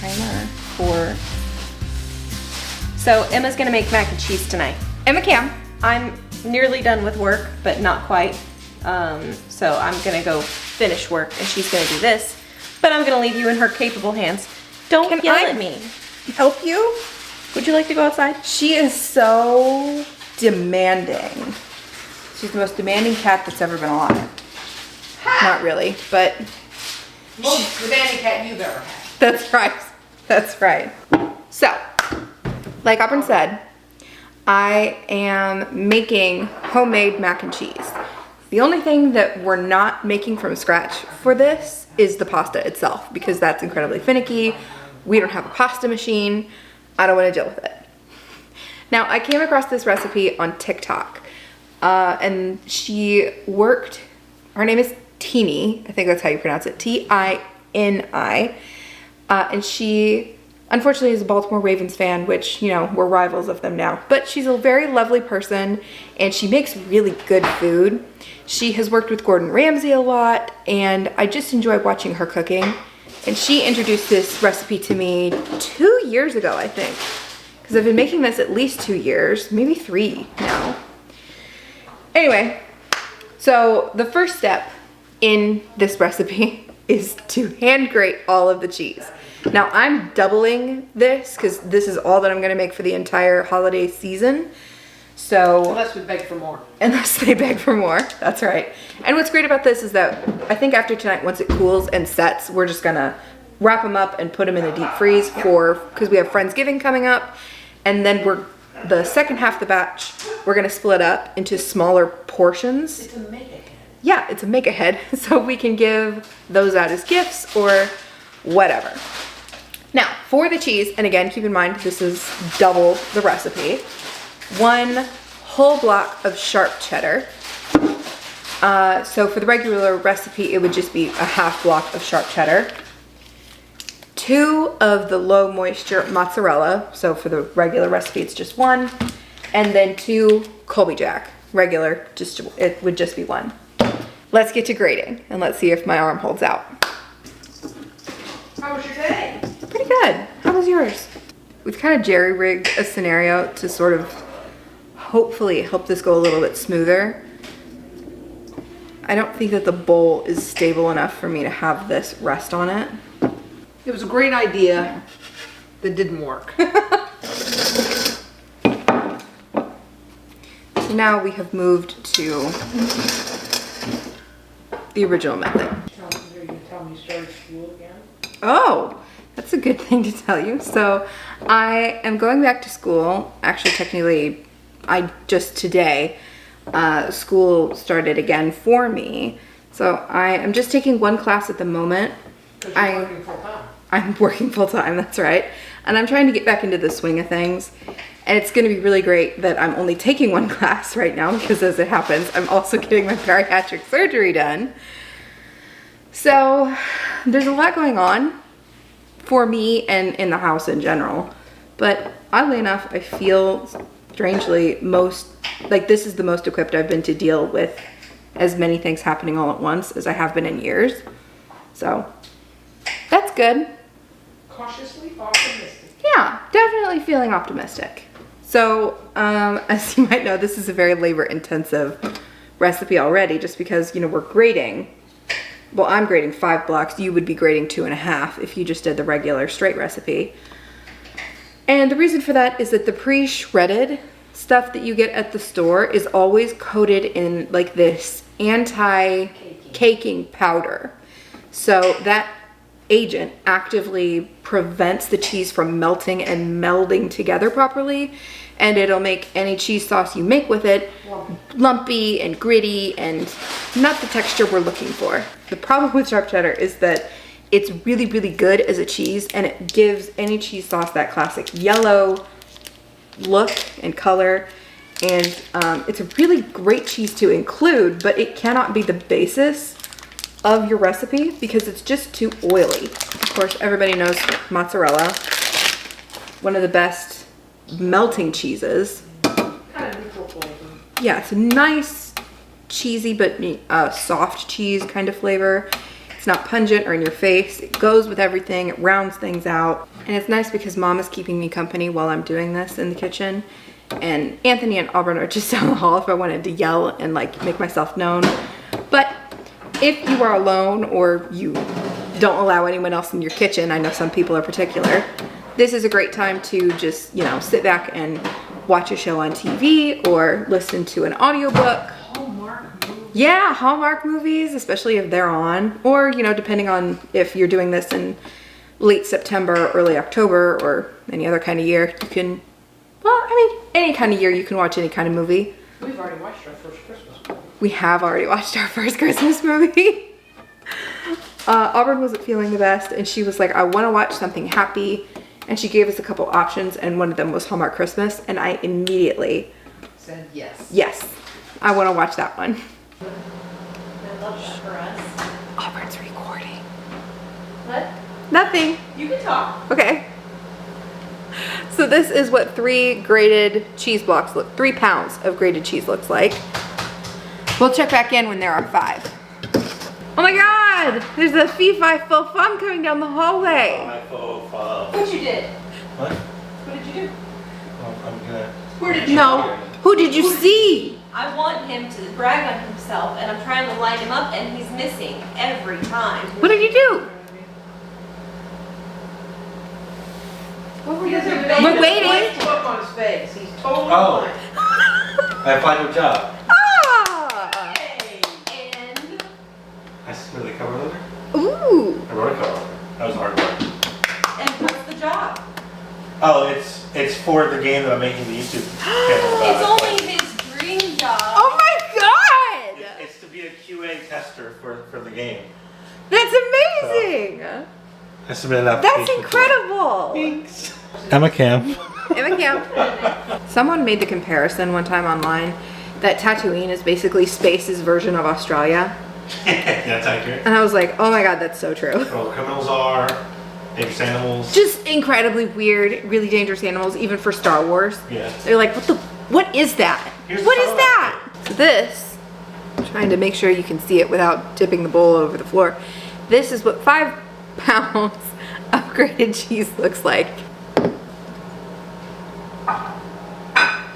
timer for... So Emma's gonna make mac and cheese tonight. Emma Cam, I'm nearly done with work, but not quite. So I'm gonna go finish work and she's gonna do this, but I'm gonna leave you in her capable hands. Don't yell at me. Help you? Would you like to go outside? She is so demanding. She's the most demanding cat that's ever been alive. Not really, but... Most demanding cat you've ever had. That's right. That's right. So, like Auburn said, I am making homemade mac and cheese. The only thing that we're not making from scratch for this is the pasta itself, because that's incredibly finicky. We don't have a pasta machine. I don't want to deal with it. Now, I came across this recipe on TikTok, and she worked, her name is Tini, I think that's how you pronounce it, T-I-N-I, and she unfortunately is a Baltimore Ravens fan, which, you know, we're rivals of them now, but she's a very lovely person and she makes really good food. She has worked with Gordon Ramsay a lot and I just enjoy watching her cooking. And she introduced this recipe to me 2 years ago, I think, because I've been making this at least 2 years, maybe 3 now. Anyway, so the first step in this recipe is to hand grate all of the cheese. Now I'm doubling this because this is all that I'm gonna make for the entire holiday season. So Unless we beg for more. Unless they beg for more, that's right. And what's great about this is that I think after tonight, once it cools and sets, we're just gonna wrap them up and put them in the deep freeze because we have Friendsgiving coming up. And then the second half of the batch, we're gonna split up into smaller portions. It's a make-ahead. Yeah, it's a make-ahead, so we can give those out as gifts or whatever. Now, for the cheese, and again, keep in mind, this is double the recipe. 1 whole block of sharp cheddar. So for the regular recipe, it would just be a half block of sharp cheddar. 2 of the low moisture mozzarella. So for the regular recipe, it's just 1. And then 2 Colby Jack. Regular, it would just be 1. Let's get to grating and let's see if my arm holds out. How was your day? Pretty good. How was yours? We've kind of jerry-rigged a scenario to sort of hopefully help this go a little bit smoother. I don't think that the bowl is stable enough for me to have this rest on it. It was a great idea that didn't work. So now we have moved to the original method. You're gonna tell me you started school again? Oh, that's a good thing to tell you. So I am going back to school. Actually, technically, just today, school started again for me. So I am just taking 1 class at the moment. Because you're working full time. I'm working full time, that's right. And I'm trying to get back into the swing of things. And it's gonna be really great that I'm only taking 1 class right now because as it happens, I'm also getting my bariatric surgery done. So there's a lot going on for me and in the house in general. But oddly enough, I feel strangely this is the most equipped I've been to deal with as many things happening all at once as I have been in years. So that's good. Cautiously optimistic. Yeah, definitely feeling optimistic. So as you might know, this is a very labor intensive recipe already just because, you know, we're grating. Well, I'm grating 5 blocks. You would be grating 2.5 if you just did the regular straight recipe. And the reason for that is that the pre-shredded stuff that you get at the store is always coated in like this anti-caking powder. So that agent actively prevents the cheese from melting and melding together properly, and it'll make any cheese sauce you make with it lumpy and gritty and not the texture we're looking for. The problem with sharp cheddar is that it's really, really good as a cheese and it gives any cheese sauce that classic yellow look and color, and it's a really great cheese to include, but it cannot be the basis of your recipe because it's just too oily. Of course, everybody knows mozzarella, one of the best melting cheeses. Kind of neutral flavor. Yeah, it's a nice cheesy but soft cheese kind of flavor. It's not pungent or in your face. It goes with everything. It rounds things out. And it's nice because Mom is keeping me company while I'm doing this in the kitchen. And Anthony and Auburn are just down the hall if I wanted to yell and like make myself known. But if you are alone or you don't allow anyone else in your kitchen, I know some people are particular, this is a great time to just, you know, sit back and watch a show on TV or listen to an audiobook. Hallmark movies. Yeah, Hallmark movies, especially if they're on. Or, you know, depending on if you're doing this in late September, early October, or any other kind of year, you can, well, I mean, any kind of year you can watch any kind of movie. We've already watched our first Christmas movie. We have already watched our first Christmas movie. Auburn wasn't feeling the best, and she was like, I want to watch something happy. And she gave us a couple options, and one of them was Hallmark Christmas, and I immediately Said yes. yes, I want to watch that one. I love that for us. Auburn's recording. What? Nothing. You can talk. Okay. So this is what 3 grated cheese blocks look, 3 pounds of grated cheese looks like. We'll check back in when there are 5. Oh my God, there's a fee-fi fo fum coming down the hallway. My faux pas. What you did? What? What did you do? Well, I'm gonna. Where did you No, who did you see? I want him to brag on himself, and I'm trying to line him up, and he's missing every time. What did you do? What were you doing? We're waiting. Look on his face. He's totally Oh. blind. I applied to a job. Ah! And I submitted a cover letter. Ooh. I wrote a cover letter. That was hard work. what's the job? Oh, it's for the game that I'm making the YouTube channel about. It's only his dream job. Oh my God! It's to be a QA tester for the game. That's amazing! I submitted an That's application. incredible! Thanks. Emma Cam. Emma Camp. Someone made the comparison one time online that Tatooine is basically Space's version of Australia. That's accurate. And I was like, oh my God, that's so true. Well, criminals are dangerous animals. Just incredibly weird, really dangerous animals, even for Star Wars. Yeah. They're like, what is that? Here's What the is photo. that? So this, I'm trying to make sure you can see it without tipping the bowl over the floor. This is what 5 pounds of grated cheese looks like.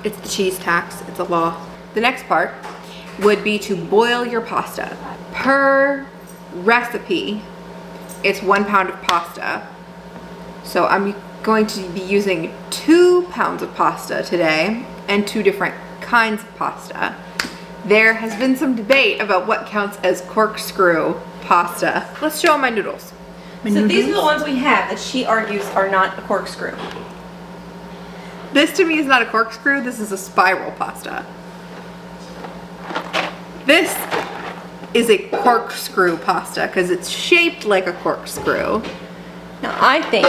It's the cheese tax, it's a law. The next part would be to boil your pasta. Per recipe, it's 1 pound of pasta. So I'm going to be using 2 pounds of pasta today and 2 different kinds of pasta. There has been some debate about what counts as corkscrew pasta. Let's show 'em my noodles. So these are the ones we have that she argues are not a corkscrew. This to me is not a corkscrew, this is a spiral pasta. This is a corkscrew pasta because it's shaped like a corkscrew. Now I think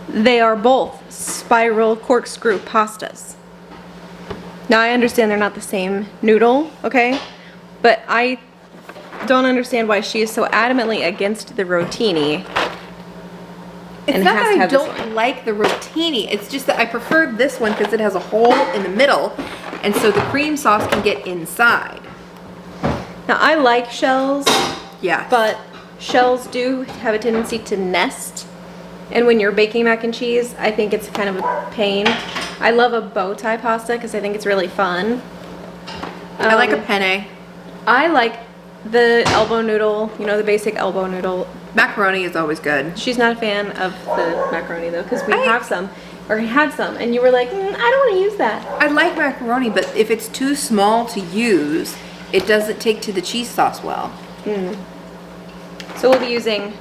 they are both spiral corkscrew pastas. Now I understand they're not the same noodle, okay? But I don't understand why she is so adamantly against the rotini. It's And it not has to that I have this don't like the rotini, it's just that I preferred this one because it has a hole in the middle and so the cream sauce can get inside. Now I like shells, Yeah. but shells do have a tendency to nest. And when you're baking mac and cheese, I think it's kind of a pain. I love a bow tie pasta because I think it's really fun. I like a penne. I like the elbow noodle, you know, the basic elbow noodle. Macaroni is always good. She's not a fan of the macaroni though, because we I- have some, or had some, and you were like, I don't want to use that. I like macaroni, but if it's too small to use, it doesn't take to the cheese sauce well. So we'll be using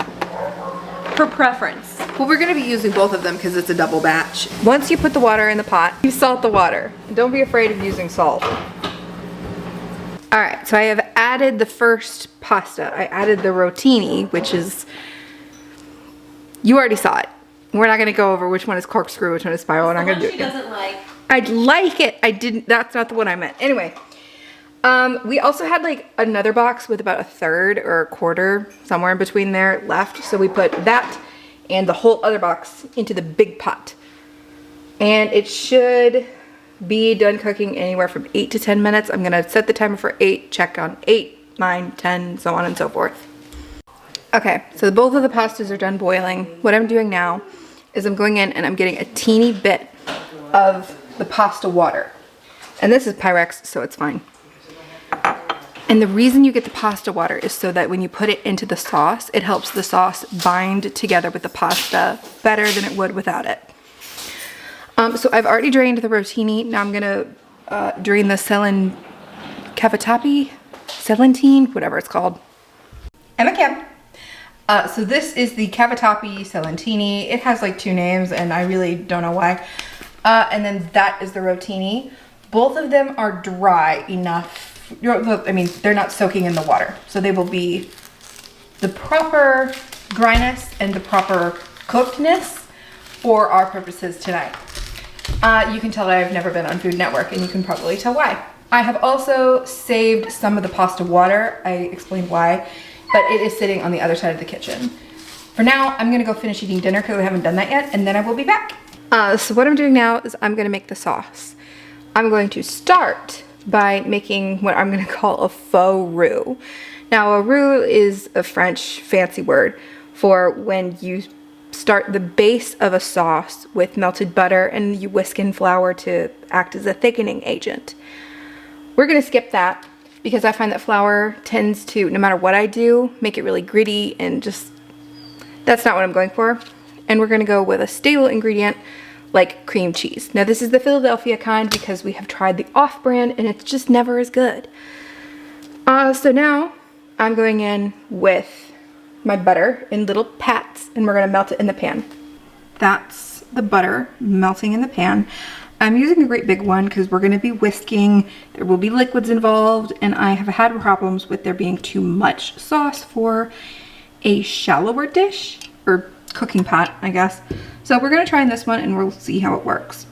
her preference. Well, we're gonna be using both of them because it's a double batch. Once you put the water in the pot, you salt the water. Don't be afraid of using salt. All right, so I have added the first pasta. I added the rotini, which is, you already saw it. We're not gonna go over which one is corkscrew, which one is spiral. We're not gonna do She it. doesn't like. I'd like it. I didn't, that's not the one I meant. Anyway, we also had like another box with about 1/3 or 1/4, somewhere in between there left. So we put that and the whole other box into the big pot. And it should be done cooking anywhere from 8 to 10 minutes. I'm gonna set the timer for 8, check on 8, 9, 10, so on and so forth. Okay, so both of the pastas are done boiling. What I'm doing now is I'm going in and I'm getting a teeny bit of the pasta water. And this is Pyrex, so it's fine. And the reason you get the pasta water is so that when you put it into the sauce, it helps the sauce bind together with the pasta better than it would without it. So I've already drained the rotini. Now I'm gonna drain the celandine, whatever it's called. Emma Kim. So this is the cavatappi celantini. It has like 2 names and I really don't know why. And then that is the rotini. Both of them are dry enough. I mean, they're not soaking in the water. So they will be the proper dryness and the proper cookedness for our purposes tonight. You can tell that I've never been on Food Network and you can probably tell why. I have also saved some of the pasta water. I explained why, but it is sitting on the other side of the kitchen. For now, I'm gonna go finish eating dinner because I haven't done that yet, and then I will be back. So what I'm doing now is I'm gonna make the sauce. I'm going to start by making what I'm gonna call a faux roux. Now a roux is a French fancy word for when you start the base of a sauce with melted butter and you whisk in flour to act as a thickening agent. We're gonna skip that because I find that flour tends to, no matter what I do, make it really gritty and just, that's not what I'm going for. And we're gonna go with a stable ingredient like cream cheese. Now this is the Philadelphia kind because we have tried the off-brand and it's just never as good. So now I'm going in with my butter in little pats and we're gonna melt it in the pan. That's the butter melting in the pan. I'm using a great big one because we're gonna be whisking. There will be liquids involved and I have had problems with there being too much sauce for a shallower dish or cooking pot, I guess. So we're gonna try this one and we'll see how it works.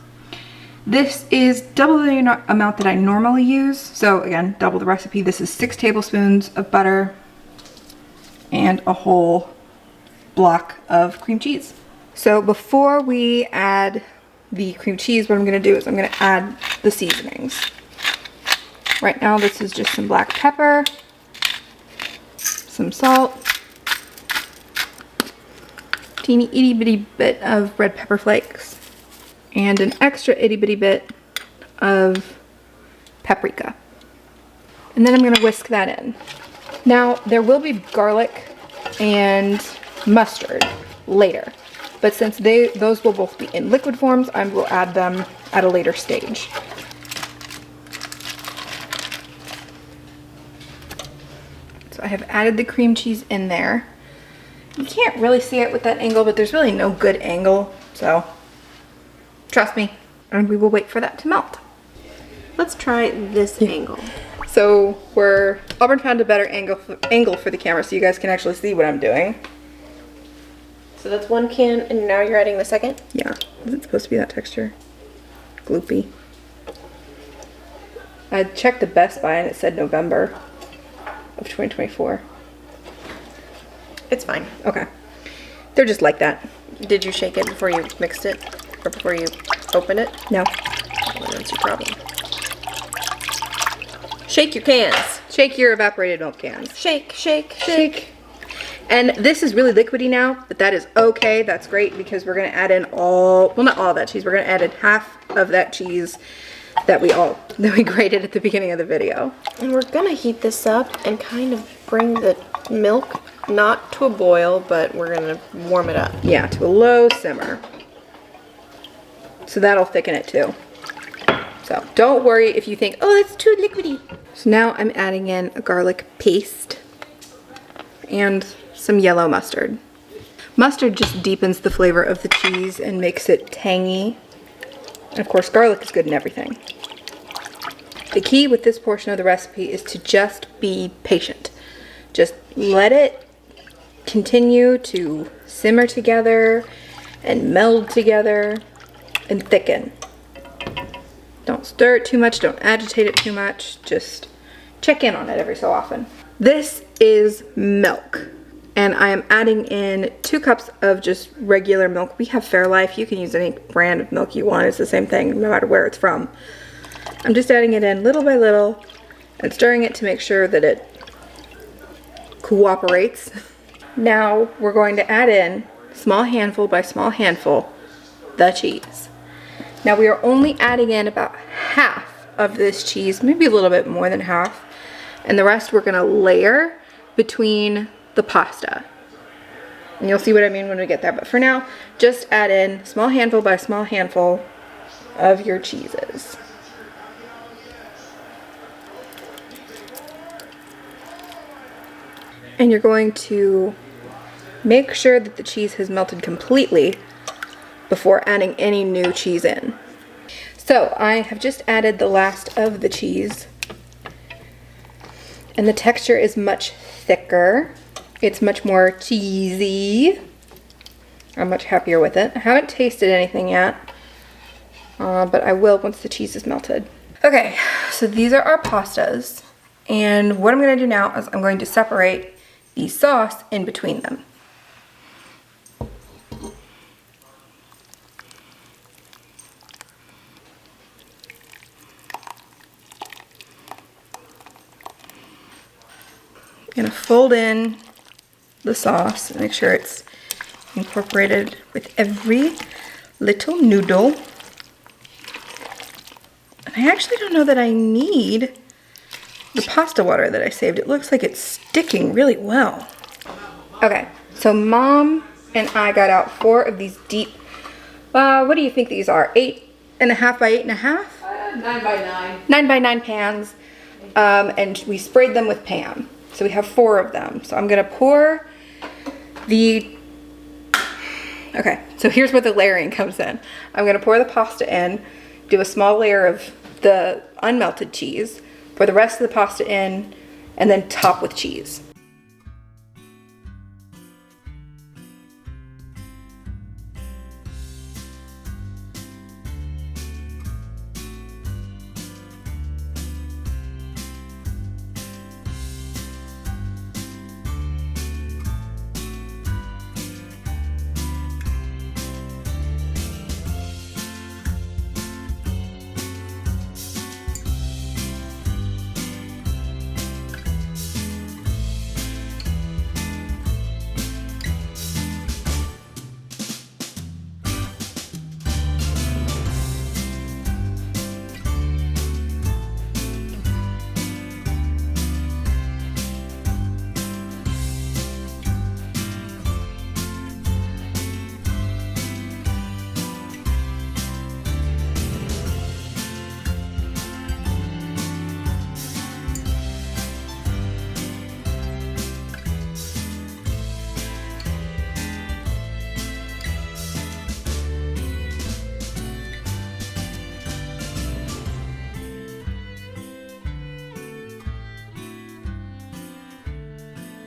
This is double the amount that I normally use. So again, double the recipe. This is 6 tablespoons of butter and a whole block of cream cheese. So before we add the cream cheese, what I'm gonna do is I'm gonna add the seasonings. Right now, this is just some black pepper, some salt, teeny itty bitty bit of red pepper flakes, and an extra itty bitty bit of paprika. And then I'm gonna whisk that in. Now, there will be garlic and mustard later, but since those will both be in liquid forms, I will add them at a later stage. So I have added the cream cheese in there. You can't really see it with that angle, but there's really no good angle, so trust me. And we will wait for that to melt. Let's try this angle. So Auburn found a better angle for the camera so you guys can actually see what I'm doing. So that's 1 can, and now you're adding the second? Yeah, is it supposed to be that texture? Gloopy. I checked the Best Buy and it said November of 2024. It's fine. Okay. They're just like that. Did you shake it before you mixed it? Or before you opened it? No. Well, that's your problem. Shake your cans. Shake your evaporated milk cans. Shake, shake, shake. Shake. And this is really liquidy now, but that is okay. That's great because we're gonna add in well, not all that cheese. We're gonna add in half of that cheese that we grated at the beginning of the video. And we're gonna heat this up and kind of bring the milk not to a boil, but we're gonna warm it up. Yeah, to a low simmer. So that'll thicken it too. So don't worry if you think, oh, that's too liquidy. So now I'm adding in a garlic paste and some yellow mustard. Mustard just deepens the flavor of the cheese and makes it tangy. And of course, garlic is good in everything. The key with this portion of the recipe is to just be patient. Just let it continue to simmer together and meld together and thicken. Don't stir it too much, don't agitate it too much, just check in on it every so often. This is milk, and I am adding in 2 cups of just regular milk. We have Fairlife, you can use any brand of milk you want, it's the same thing no matter where it's from. I'm just adding it in little by little and stirring it to make sure that it cooperates. Now we're going to add in, small handful by small handful, the cheese. Now we are only adding in about half of this cheese, maybe a little bit more than half, and the rest we're gonna layer between the pasta. And you'll see what I mean when we get there, but for now, just add in small handful by small handful of your cheeses. And you're going to make sure that the cheese has melted completely before adding any new cheese in. So I have just added the last of the cheese, and the texture is much thicker. It's much more cheesy. I'm much happier with it. I haven't tasted anything yet, but I will once the cheese is melted. Okay, so these are our pastas, and what I'm gonna do now is I'm going to separate the sauce in between them. I'm gonna fold in the sauce and make sure it's incorporated with every little noodle. And I actually don't know that I need the pasta water that I saved. It looks like it's sticking really well. Okay, so Mom and I got out 4 of these deep, what do you think these are? 8.5 by 8.5? 9 by 9. 9 by 9 pans, and we sprayed them with Pam. So we have 4 of them. So I'm gonna pour the, okay, so here's where the layering comes in. I'm gonna pour the pasta in, do a small layer of the unmelted cheese, pour the rest of the pasta in, and then top with cheese.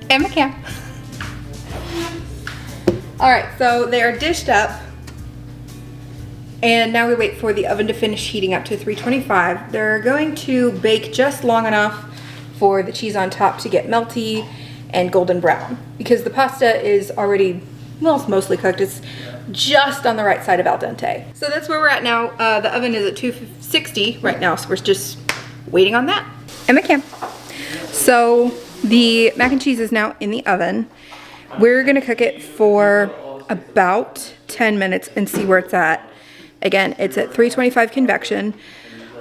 And my cam. All right, so they are dished up. And now we wait for the oven to finish heating up to 325. They're going to bake just long enough for the cheese on top to get melty and golden brown, because the pasta is already, well, it's mostly cooked. It's just on the right side of al dente. So that's where we're at now. The oven is at 260 right now, so we're just waiting on that. And my cam. So the mac and cheese is now in the oven. We're gonna cook it for about 10 minutes and see where it's at. Again, it's at 325 convection.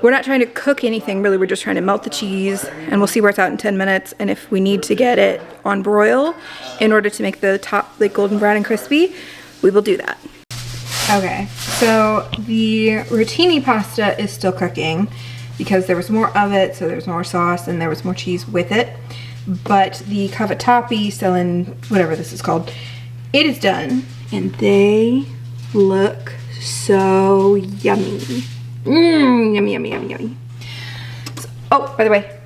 We're not trying to cook anything really, we're just trying to melt the cheese, and we'll see where it's at in 10 minutes. And if we need to get it on broil in order to make the top like golden brown and crispy, we will do that. Okay, so the rotini pasta is still cooking because there was more of it, so there was more sauce and there was more cheese with it. But the cavatappi, whatever this is called, it is done, and they look so yummy. Yummy, yummy, yummy, yummy. So, oh, by the way,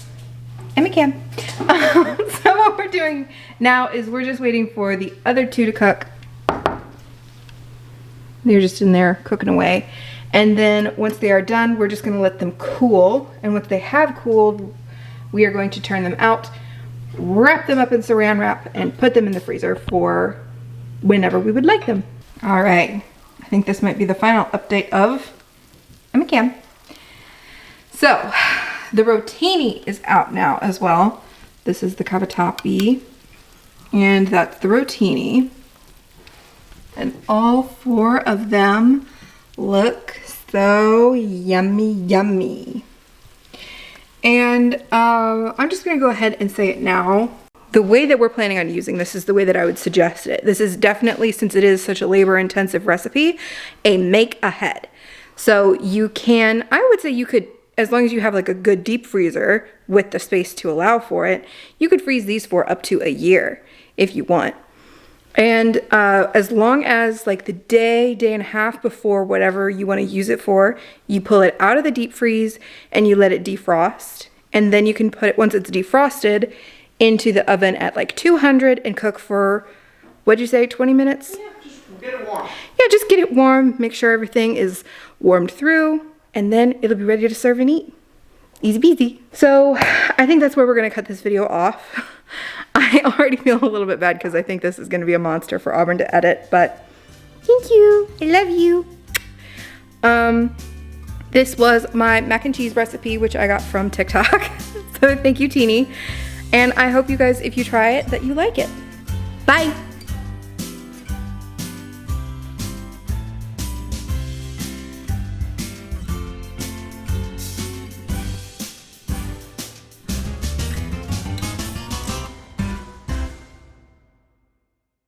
I'm a cam. So what we're doing now is we're just waiting for the other 2 to cook. They're just in there cooking away. And then once they are done, we're just gonna let them cool. And once they have cooled, we are going to turn them out, wrap them up in saran wrap, and put them in the freezer for whenever we would like them. All right, I think this might be the final update of I'm a cam. So the rotini is out now as well. This is the cavatappi. And that's the rotini. And all 4 of them look so yummy, yummy. And I'm just gonna go ahead and say it now. The way that we're planning on using this is the way that I would suggest it. This is definitely, since it is such a labor-intensive recipe, a make ahead. So you can, I would say you could, as long as you have like a good deep freezer with the space to allow for it, you could freeze these for up to a year if you want. And as long as like the day and a half before whatever you want to use it for, you pull it out of the deep freeze and you let it defrost. And then you can put it, once it's defrosted, into the oven at like 200 and cook for, what'd you say, 20 minutes? Yeah, just get it warm. Yeah, just get it warm, make sure everything is warmed through, and then it'll be ready to serve and eat. Easy peasy. So I think that's where we're gonna cut this video off. I already feel a little bit bad because I think this is gonna be a monster for Auburn to edit, but thank you, I love you. This was my mac and cheese recipe, which I got from TikTok. So thank you, Teeny. And I hope you guys, if you try it, that you like it. Bye.